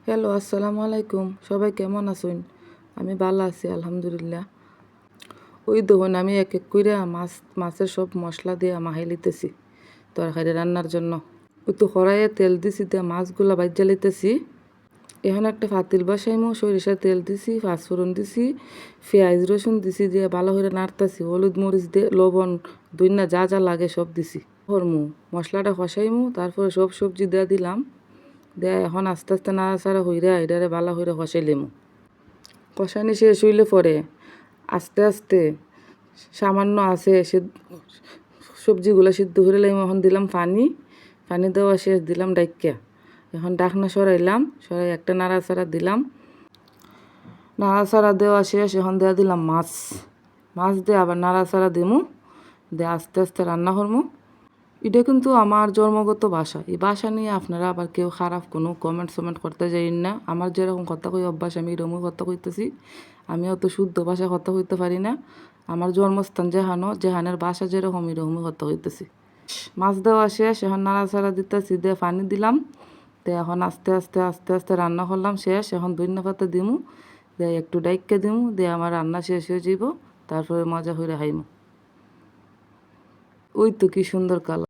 Hello, আসসালামু আলাইকুম। সবাই কেমন আছেন? আমি ভালো আছি আলহামদুলিল্লাহ। ওই দেখুন আমি এক এক কইরা মাছের সব মশলা দিয়ে মাখাই লিতেছি তরকারি রান্নার জন্য। ওই তো কড়াইয়ে তেল দিছি, দিয়ে মাছগুলা ভাইজা লিতেছি। এখন একটা পাতিল বসাইমু, সরিষার তেল দিছি, পাঁচফোড়ন দিছি, পেঁয়াজ রসুন দিছি, দিয়ে ভালো করে নাড়তাছি। হলুদ মরিচ দিয়ে লবণ দইন্না যা যা লাগে সব দিছি। করমু মশলাটা কষাইমু, তারপরে সব সবজি দিয়ে দিলাম। দিয়ে এখন আস্তে আস্তে নাড়াচাড়া হইরা এটারে ভালো করে কষাই লিমু। কষানি শেষ হইলে পরে আস্তে আস্তে সামান্য আছে সবজিগুলো সিদ্ধ করে লাইম। এখন দিলাম পানি, পানি দেওয়া শেষ, দিলাম ডাইক্কা। এখন ডাকনা সরাইলাম, সরাই একটা নাড়াচাড়া দিলাম। নাড়াচাড়া দেওয়া শেষ, এখন দেওয়া দিলাম মাছ। মাছ দিয়ে আবার নাড়াচাড়া দিমু, দিয়ে আস্তে আস্তে রান্না করমু। এটা কিন্তু আমার জন্মগত ভাষা। এই ভাষা নিয়ে আপনারা আবার কেউ খারাপ কোনো কমেন্ট করতে যাইন না। আমার যেরকম কথা কই অভ্যাস, আমি এরকমই কথা কইতেছি। আমি অত শুদ্ধ ভাষা কথা কইতে পারি না। আমার জন্মস্থান যেহানের ভাষা যেরকম এরকমই কথা কইতেছি। মাছ দেওয়া শেষ, এখন নাড়াচাড়া দিতেছি, দিয়ে পানি দিলাম। তো এখন আস্তে আস্তে আস্তে আস্তে রান্না করলাম শেষ। এখন ধনিয়া পাতা দিমু, দিয়ে একটু ডাইক্কা দিমু, দিয়ে আমার রান্না শেষ হয়ে যাব। তারপরে মজা করে খাইমু। ওই তো কি সুন্দর কালার।